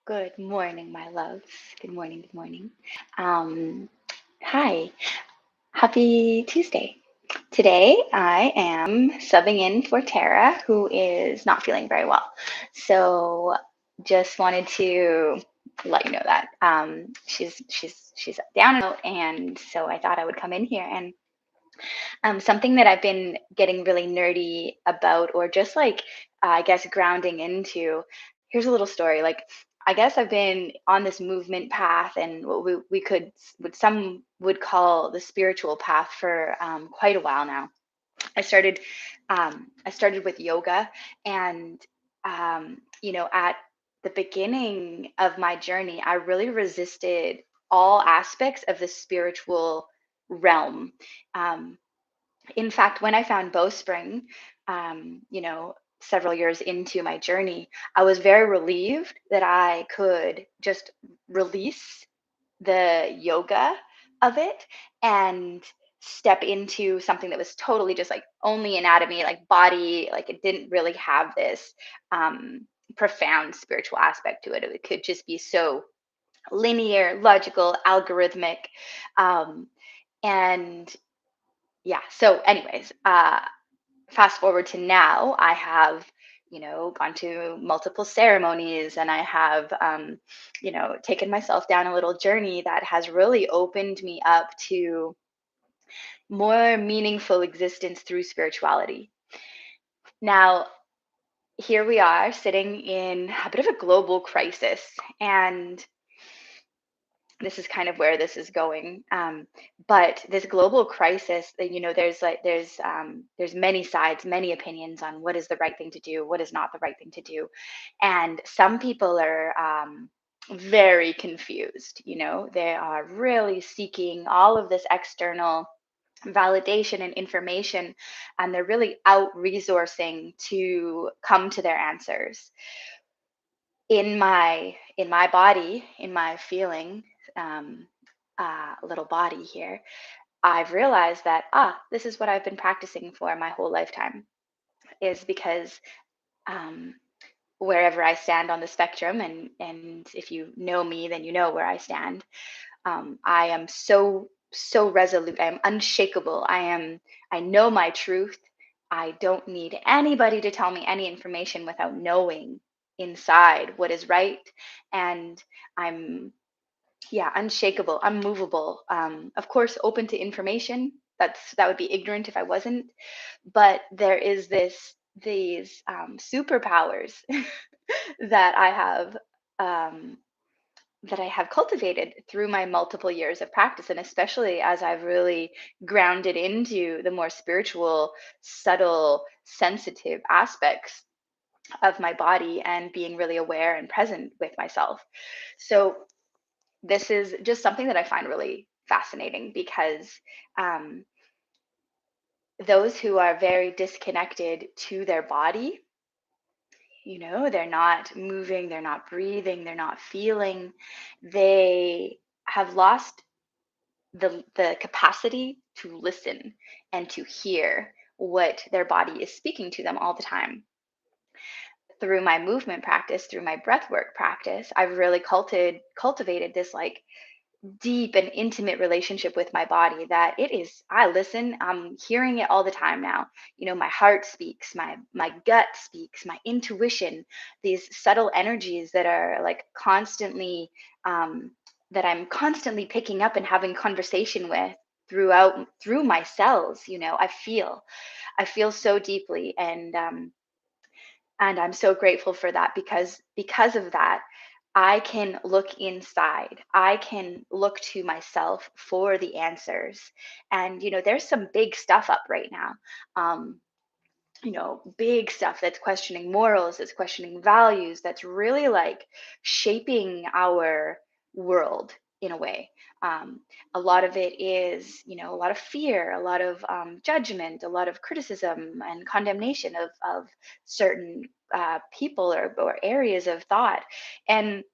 Good morning, my loves. Good morning, good morning. Um, Hi, happy Tuesday. Today I am subbing in for Tara, who is not feeling very well. So just wanted to let you know that she's down and out, and so I thought I would come in here and something that I've been getting really nerdy about, or just like, I guess, grounding into. Here's a little story. Like, I guess I've been on this movement path, and what we could, what some would call the spiritual path, for quite a while now. I started, I started with yoga, and at the beginning of my journey, I really resisted all aspects of the spiritual realm. Um, in fact, when I found bowspring, several years into my journey, I was very relieved that I could just release the yoga of it and step into something that was totally just like only anatomy, like body, like it didn't really have this profound spiritual aspect to it. It could just be so linear, logical, algorithmic. Um, and yeah, so anyways, fast forward to now, I have, gone to multiple ceremonies, and I have, taken myself down a little journey that has really opened me up to more meaningful existence through spirituality. Now, here we are sitting in a bit of a global crisis, and this is kind of where this is going. But this global crisis, there's many sides, many opinions on what is the right thing to do, what is not the right thing to do, and some people are very confused. They are really seeking all of this external validation and information, and they're really out resourcing to come to their answers. In my body, in my feeling, um, little body here, I've realized that this is what I've been practicing for my whole lifetime. Is because um, wherever I stand on the spectrum, and if you know me, then you know where I stand. I am so resolute. I am unshakable. I know my truth. I don't need anybody to tell me any information without knowing inside what is right. And I'm, yeah, unshakable, unmovable. Of course, open to information. That would be ignorant if I wasn't. But there is these superpowers that I have. Um, that I have cultivated through my multiple years of practice, and especially as I've really grounded into the more spiritual, subtle, sensitive aspects of my body, and being really aware and present with myself. So, this is just something that I find really fascinating, because um, those who are very disconnected to their body, they're not moving, they're not breathing, they're not feeling, they have lost the capacity to listen and to hear what their body is speaking to them all the time. Through my movement practice, through my breath work practice, I've really cultivated this like deep and intimate relationship with my body, that it is, I listen, I'm hearing it all the time now. My heart speaks, my gut speaks, my intuition, these subtle energies that are like constantly, that I'm constantly picking up and having conversation with through my cells. I feel so deeply, and I'm so grateful for that, because of that, I can look inside. I can look to myself for the answers. And there's some big stuff up right now. Um, big stuff that's questioning morals, that's questioning values, that's really like shaping our world in a way. Um, a lot of it is, a lot of fear, a lot of judgment, a lot of criticism and condemnation of certain people, or areas of thought. And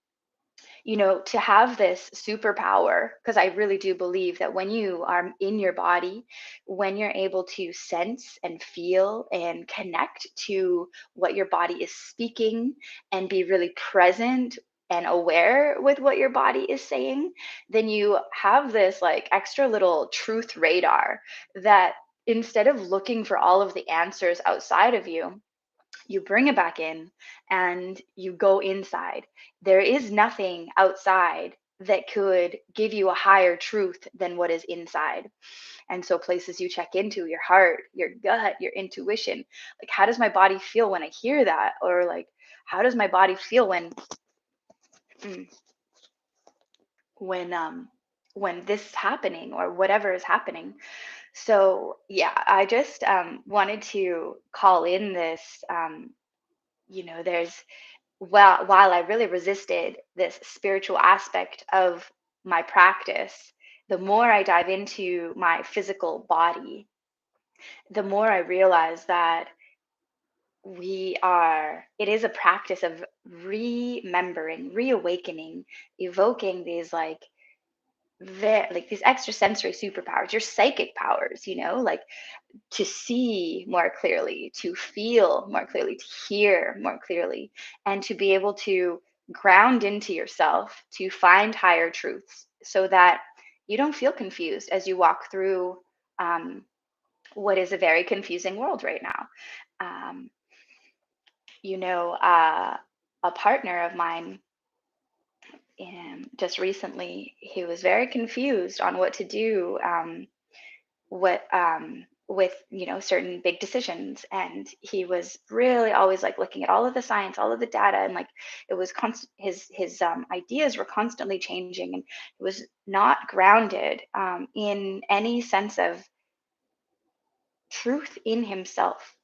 to have this superpower, because I really do believe that when you are in your body, when you're able to sense and feel and connect to what your body is speaking, and be really present and aware with what your body is saying, then you have this like extra little truth radar that instead of looking for all of the answers outside of you, you bring it back in and you go inside. There is nothing outside that could give you a higher truth than what is inside. And so, places you check into, your heart, your gut, your intuition, like, how does my body feel when I hear that? Or, like, how does my body feel mm, when, um, when this is happening or whatever is happening? So, yeah, I just wanted to call in this. There's while I really resisted this spiritual aspect of my practice, the more I dive into my physical body, the more I realize that it is a practice of remembering, reawakening, evoking these like these extrasensory superpowers, your psychic powers, like to see more clearly, to feel more clearly, to hear more clearly, and to be able to ground into yourself to find higher truths so that you don't feel confused as you walk through um, what is a very confusing world right now. Um, you know, uh, a partner of mine, just recently, he was very confused on what to do. With certain big decisions, and he was really always like looking at all of the science, all of the data, and like it was constant. His ideas were constantly changing, and it was not grounded in any sense of truth in himself.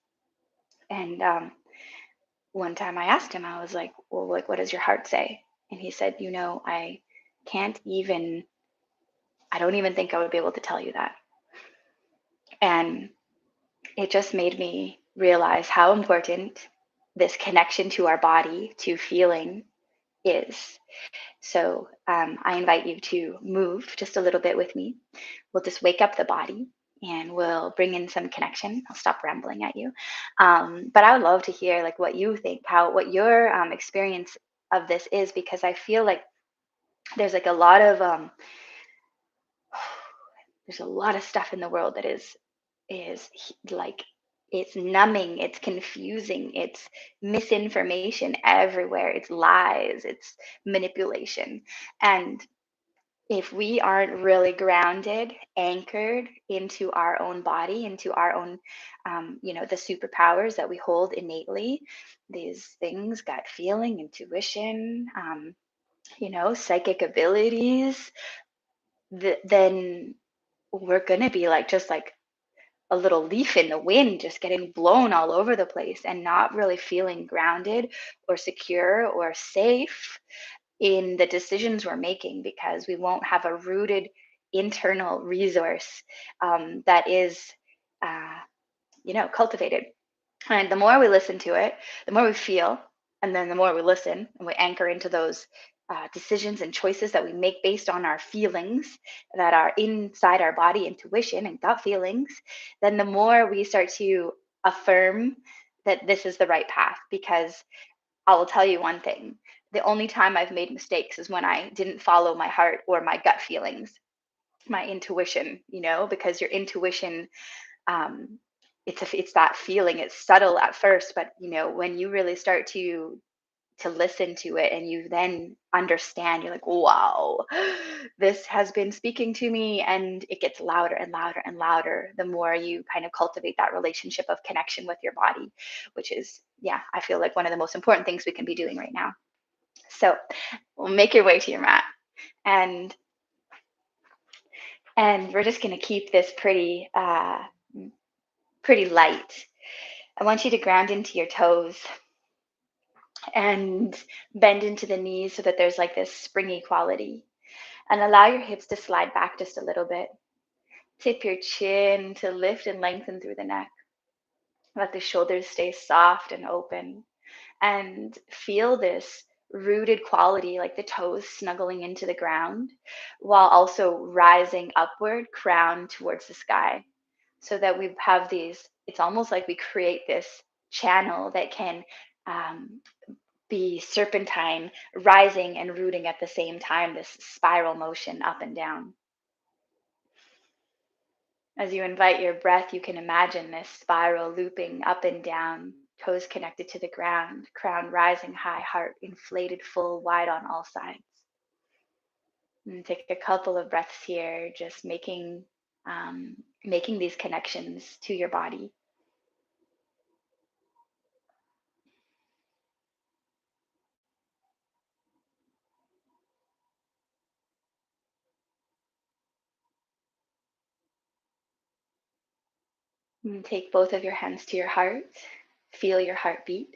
And one time I asked him, I was like, well, like, what does your heart say? And he said, can't even I don't even think I would be able to tell you that. And it just made me realize how important this connection to our body, to feeling, is. So I invite you to move just a little bit with me. We'll just wake up the body and we'll bring in some connection. I'll stop rambling at you. But I would love to hear like what you think, what your experience of this is, because I feel like there's like a lot of there's a lot of stuff in the world that like it's numbing, it's confusing, it's misinformation everywhere, it's lies, it's manipulation. And if we aren't really grounded, anchored into our own body, into our own, the superpowers that we hold innately, these things, gut feeling, intuition, psychic abilities, then we're going to be like just like a little leaf in the wind, just getting blown all over the place and not really feeling grounded or secure or safe in the decisions we're making, because we won't have a rooted internal resource that is, uh, cultivated. And the more we listen to it, the more we feel, and then the more we listen and we anchor into those decisions and choices that we make based on our feelings that are inside our body, intuition and gut feelings, then the more we start to affirm that this is the right path. Because I will tell you one thing: the only time I've made mistakes is when I didn't follow my heart or my gut feelings, my intuition, because your intuition, um, it's that feeling. It's subtle at first, but when you really start to listen to it and you then understand, you're like, wow, this has been speaking to me, and it gets louder and louder and louder the more you kind of cultivate that relationship of connection with your body, which is, yeah, I feel like one of the most important things we can be doing right now. So we'll make your way to your mat, and we're just going to keep this pretty light. I want you to ground into your toes and bend into the knees so that there's like this springy quality, and allow your hips to slide back just a little bit. Tip your chin to lift and lengthen through the neck. Let the shoulders stay soft and open, and feel this rooted quality, like the toes snuggling into the ground while also rising upward, crown towards the sky, so that we have these, it's almost like we create this channel that can um, be serpentine, rising and rooting at the same time, this spiral motion up and down. As you invite your breath, you can imagine this spiral looping up and down, toes connected to the ground, crown rising high, heart inflated full, wide on all sides. And take a couple of breaths here, just making these connections to your body. And take both of your hands to your heart. Feel your heartbeat.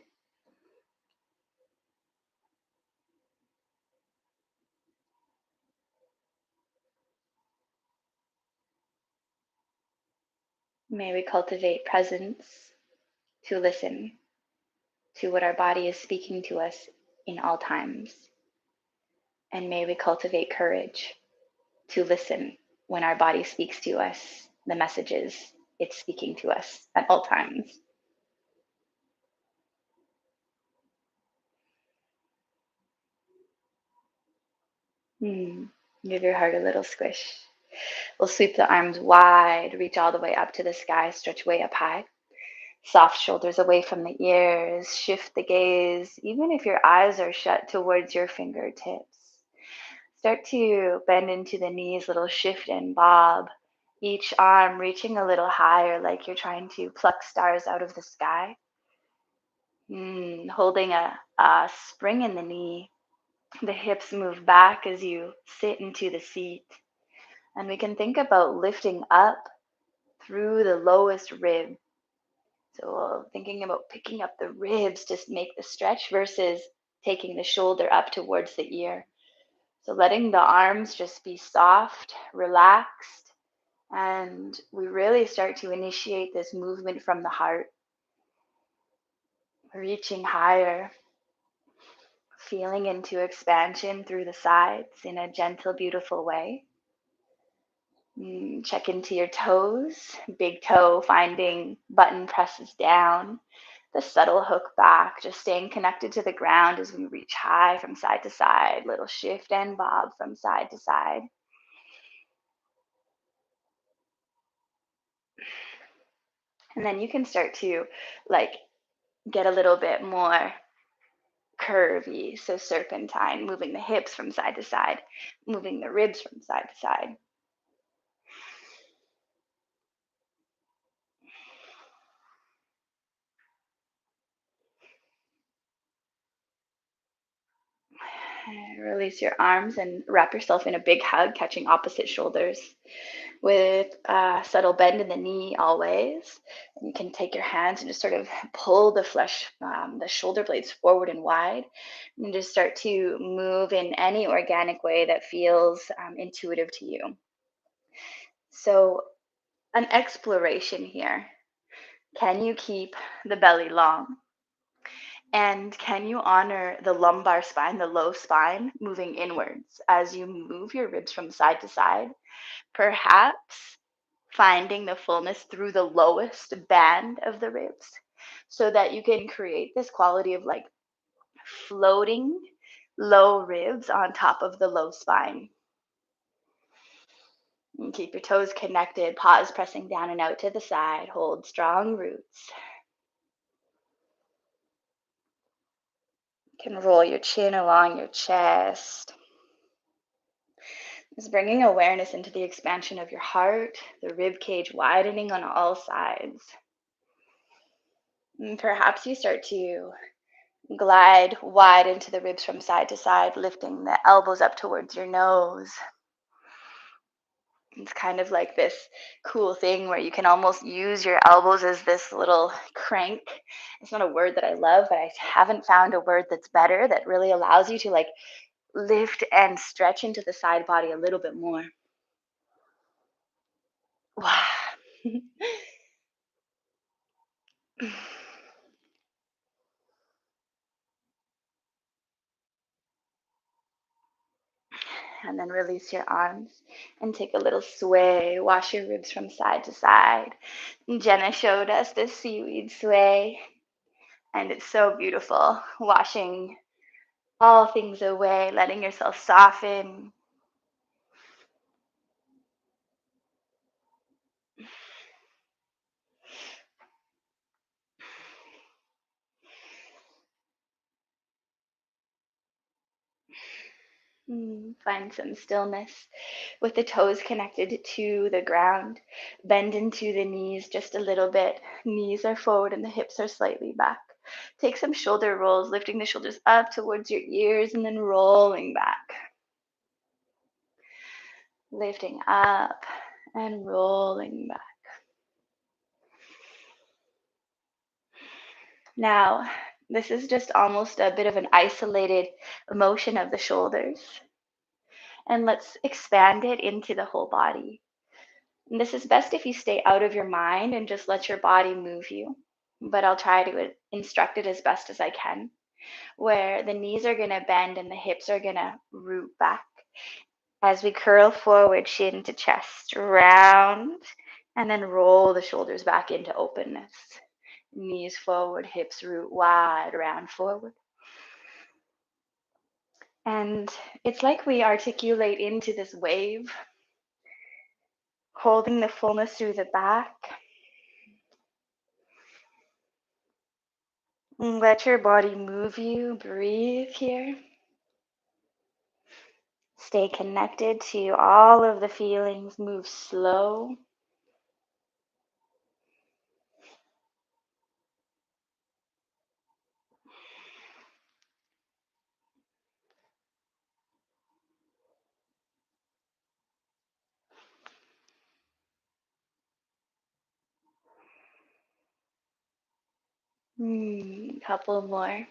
May we cultivate presence to listen to what our body is speaking to us in all times. And may we cultivate courage to listen when our body speaks to us, the messages it's speaking to us at all times. Hmm. Give your heart a little squish. We'll sweep the arms wide, reach all the way up to the sky, stretch way up high. Soft shoulders away from the ears, shift the gaze, even if your eyes are shut, towards your fingertips. Start to bend into the knees, little shift and bob. Each arm reaching a little higher, like you're trying to pluck stars out of the sky. Holding a spring in the knee. The hips move back as you sit into the seat. And we can think about lifting up through the lowest rib. So thinking about picking up the ribs to make the stretch versus taking the shoulder up towards the ear. So letting the arms just be soft, relaxed, and we really start to initiate this movement from the heart, reaching higher, feeling into expansion through the sides in a gentle, beautiful way. Check into your toes, big toe finding button presses down, the subtle hook back, just staying connected to the ground as we reach high from side to side, little shift and bob from side to side. And then you can start to like get a little bit more curvy, so serpentine, moving the hips from side to side, moving the ribs from side to side. Release your arms and wrap yourself in a big hug, catching opposite shoulders with a subtle bend in the knee always. And you can take your hands and just sort of pull the flesh, the shoulder blades forward and wide, and just start to move in any organic way that feels intuitive to you. So, an exploration here. Can you keep the belly long? And can you honor the lumbar spine, the low spine, moving inwards as you move your ribs from side to side? Perhaps finding the fullness through the lowest band of the ribs so that you can create this quality of like floating low ribs on top of the low spine. And keep your toes connected, paws pressing down and out to the side, hold strong roots. You can roll your chin along your chest. Just bringing awareness into the expansion of your heart, the rib cage widening on all sides. And perhaps you start to glide wide into the ribs from side to side, lifting the elbows up towards your nose. It's kind of like this cool thing where you can almost use your elbows as this little crank. It's not a word that I love, but I haven't found a word that's better that really allows you to like lift and stretch into the side body a little bit more. Wow. And then release your arms and take a little sway. Wash your ribs from side to side. Jenna showed us this seaweed sway. And it's so beautiful, washing all things away, letting yourself soften. Find some stillness with the toes connected to the ground. Bend into the knees just a little bit. Knees are forward and the hips are slightly back. Take some shoulder rolls, lifting the shoulders up towards your ears and then rolling back. Lifting up and rolling back. Now, this is just almost a bit of an isolated motion of the shoulders. And let's expand it into the whole body. And this is best if you stay out of your mind and just let your body move you. But I'll try to instruct it as best as I can, where the knees are going to bend and the hips are going to root back as we curl forward, shin to chest, round, and then roll the shoulders back into openness. Knees forward, hips root wide, round forward. And it's like we articulate into this wave, holding the fullness through the back. Let your body move you. Breathe here. Stay connected to all of the feelings. Move slow. Couple more.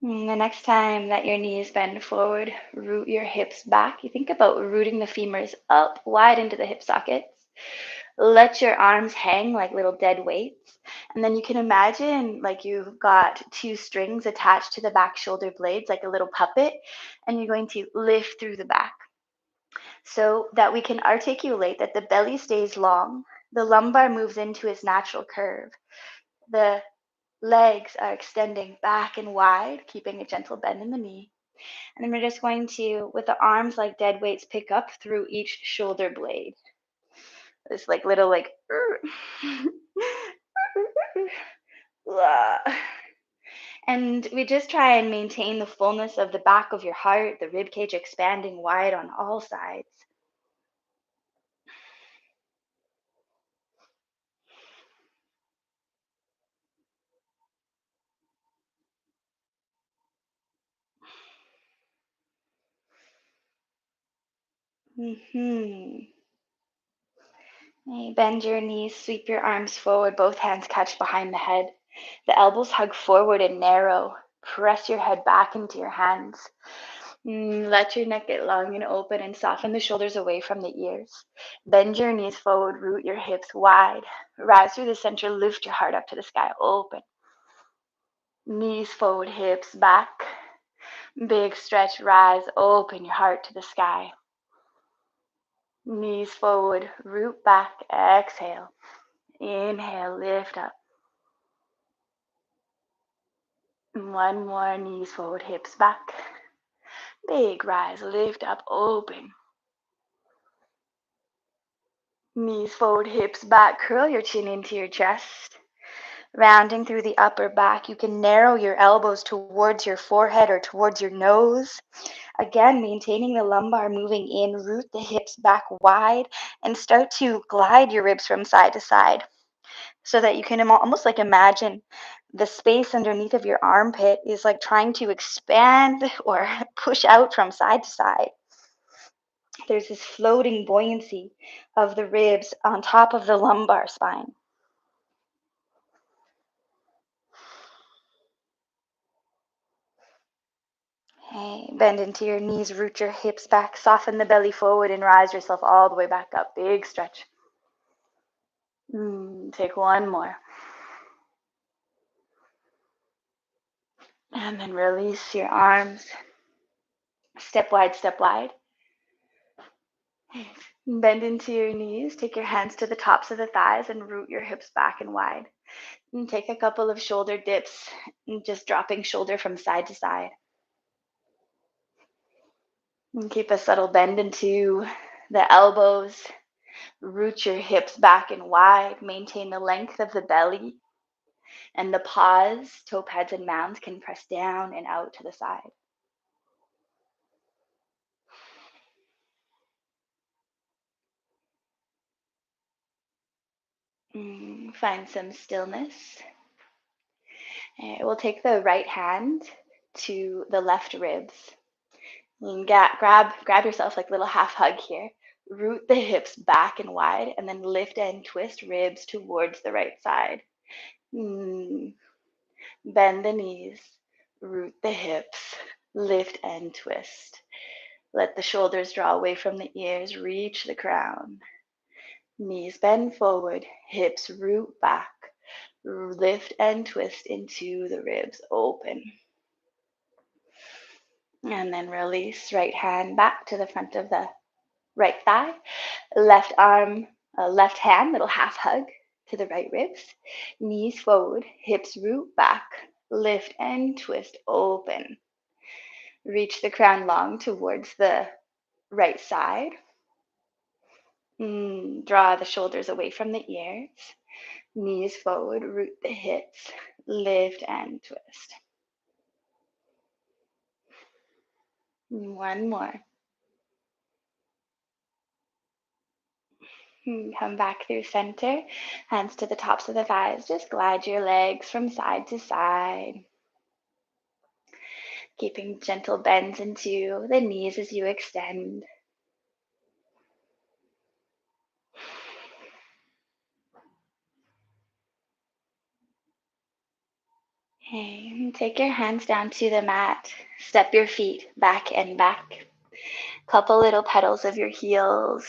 The next time that your knees bend forward, root your hips back. You think about rooting the femurs up wide into the hip sockets. Let your arms hang like little dead weights. And then you can imagine like you've got two strings attached to the back shoulder blades, like a little puppet, and you're going to lift through the back so that we can articulate that the belly stays long, the lumbar moves into its natural curve, the legs are extending back and wide, keeping a gentle bend in the knee. And then we're just going to, with the arms like dead weights, pick up through each shoulder blade. This like little like and we just try and maintain the fullness of the back of your heart, the rib cage expanding wide on all sides. Bend your knees, sweep your arms forward, both hands catch behind the head. The elbows hug forward and narrow. Press your head back into your hands. Let your neck get long and open and soften the shoulders away from the ears. Bend your knees forward, root your hips wide. Rise through the center, lift your heart up to the sky, open. Knees forward, hips back. Big stretch, rise, open your heart to the sky. Knees forward, root back, exhale. Inhale, lift up. One more, knees forward, hips back. Big rise, lift up, open. Knees forward, hips back, curl your chin into your chest. Rounding through the upper back, you can narrow your elbows towards your forehead or towards your nose. Again, maintaining the lumbar moving in, root the hips back wide, and start to glide your ribs from side to side so that you can almost like imagine the space underneath of your armpit is like trying to expand or push out from side to side. There's this floating buoyancy of the ribs on top of the lumbar spine. Okay, bend into your knees, root your hips back, soften the belly forward and rise yourself all the way back up. Big stretch. Take one more. And then release your arms. Step wide, step wide. Bend into your knees, take your hands to the tops of the thighs and root your hips back and wide. And take a couple of shoulder dips, and just dropping shoulder from side to side. And keep a subtle bend into the elbows. Root your hips back and wide. Maintain the length of the belly and the paws. Toe pads and mounds can press down and out to the side. Find some stillness. We'll take the right hand to the left ribs. And grab yourself like a little half hug here. Root the hips back and wide, and then lift and twist ribs towards the right side. Bend the knees, root the hips, lift and twist. Let the shoulders draw away from the ears, reach the crown. Knees bend forward, hips root back, lift and twist into the ribs, open. And then release, right hand back to the front of the right thigh, left arm, left hand, little half hug to the right ribs, knees forward, hips root back, lift and twist, open. Reach the crown long towards the right side. Draw the shoulders away from the ears, knees forward, root the hips, lift and twist. One more. Come back through center, hands to the tops of the thighs. Just glide your legs from side to side, keeping gentle bends into the knees as you extend. Okay, take your hands down to the mat. Step your feet back and back. Couple little petals of your heels.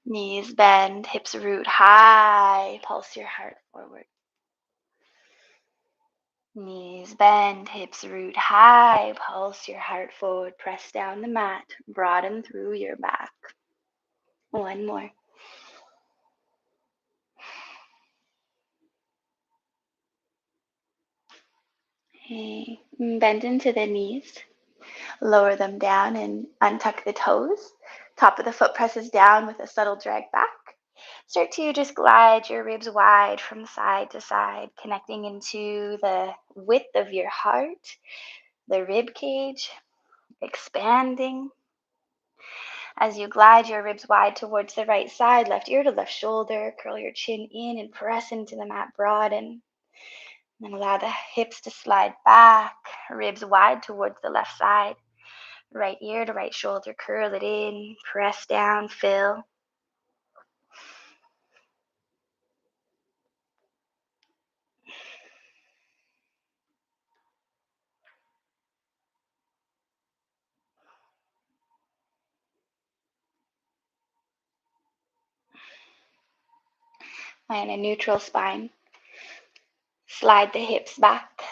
Knees bend, hips root high. Pulse your heart forward. Knees bend, hips root high. Pulse your heart forward. Press down the mat. Broaden through your back. One more. Okay. Bend into the knees. Lower them down and untuck the toes. Top of the foot presses down with a subtle drag back. Start to just glide your ribs wide from side to side, connecting into the width of your heart, the rib cage, expanding. As you glide your ribs wide towards the right side, left ear to left shoulder, curl your chin in and press into the mat, broaden. And allow the hips to slide back, ribs wide towards the left side. Right ear to right shoulder, curl it in, press down, fill. Find a neutral spine. Slide the hips back.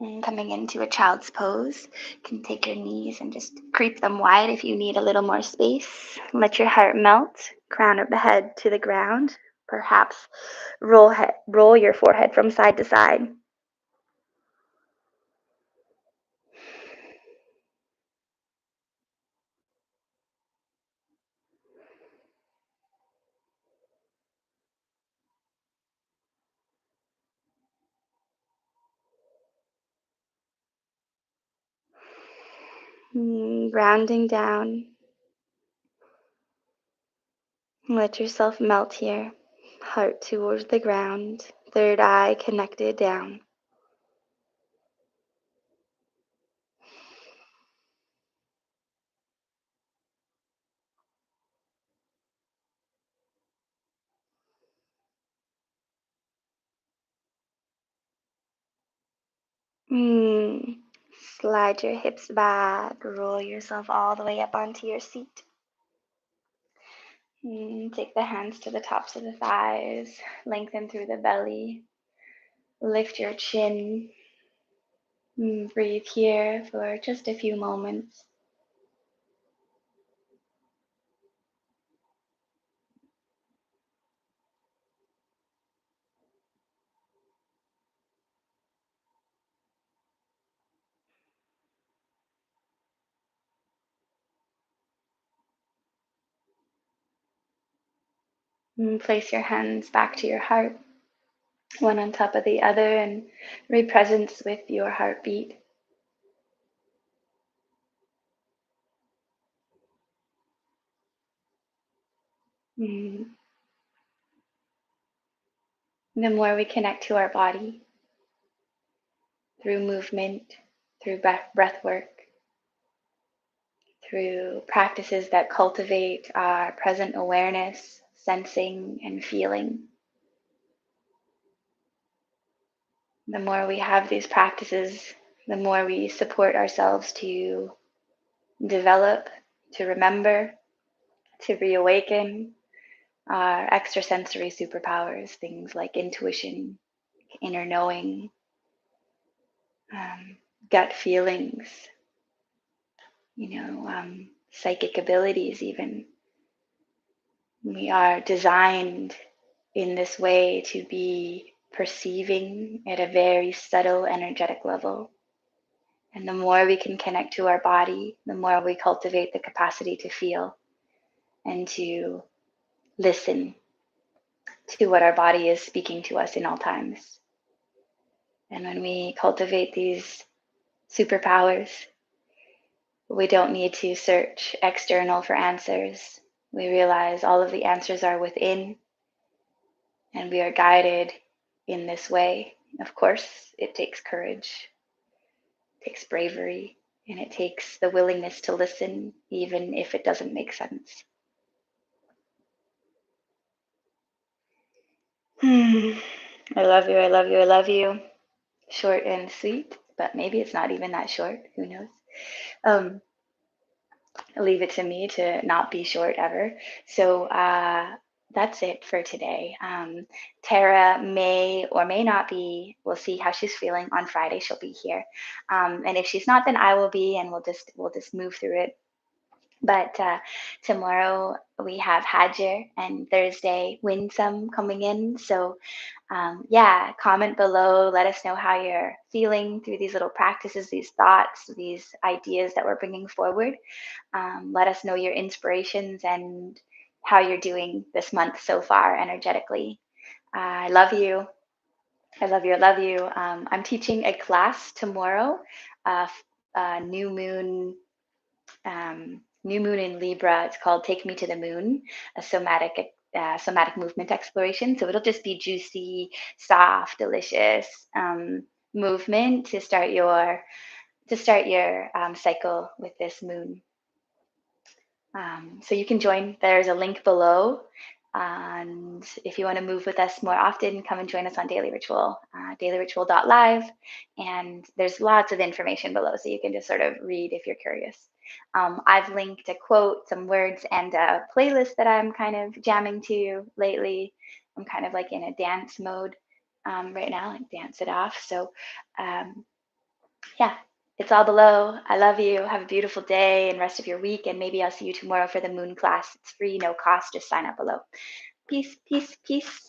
And coming into a child's pose, you can take your knees and just creep them wide if you need a little more space. Let your heart melt, crown of the head to the ground. Perhaps roll your forehead from side to side. Grounding down. Let yourself melt here. Heart towards the ground. Third eye connected down. Slide your hips back. Roll yourself all the way up onto your seat. Take the hands to the tops of the thighs. Lengthen through the belly. Lift your chin. Breathe here for just a few moments. And place your hands back to your heart, one on top of the other, and re-presence with your heartbeat. Mm. The more we connect to our body through movement, through breath work, through practices that cultivate our present awareness, sensing, and feeling, the more we have these practices, the more we support ourselves to develop, to remember, to reawaken our extrasensory superpowers, things like intuition, inner knowing, um, gut feelings, psychic abilities, even. We are designed in this way to be perceiving at a very subtle energetic level. And the more we can connect to our body, the more we cultivate the capacity to feel and to listen to what our body is speaking to us in all times. And when we cultivate these superpowers, we don't need to search external for answers. We realize all of the answers are within, and we are guided in this way. Of course, it takes courage, it takes bravery, and it takes the willingness to listen, even if it doesn't make sense. I love you, I love you, I love you. Short and sweet, but maybe it's not even that short. Who knows? Um, leave it to me to not be short ever. So that's it for today. Tara may or may not be. We'll see how she's feeling on Friday. She'll be here, and if she's not, then I will be, and we'll just move through it. But tomorrow we have Hajer, and Thursday Winsome coming in. So yeah, comment below. Let us know how you're feeling through these little practices, these thoughts, these ideas that we're bringing forward. Let us know your inspirations and how you're doing this month so far energetically. I love you. I love you. I love you. I'm teaching a class tomorrow, uh, new moon. New moon in Libra. It's called "Take Me to the Moon," a somatic movement exploration. So it'll just be juicy, soft, delicious movement to start your cycle with this moon. So you can join. There's a link below. And if you want to move with us more often, come and join us on Daily Ritual, dailyritual.live. And there's lots of information below, so you can just sort of read if you're curious. I've linked a quote, some words, and a playlist that I'm kind of jamming to lately. I'm kind of like in a dance mode right now, like dance it off. So um, yeah, it's all below. I love you. Have a beautiful day and rest of your week. And maybe I'll see you tomorrow for the moon class. It's free, no cost. Just sign up below. Peace, peace, peace.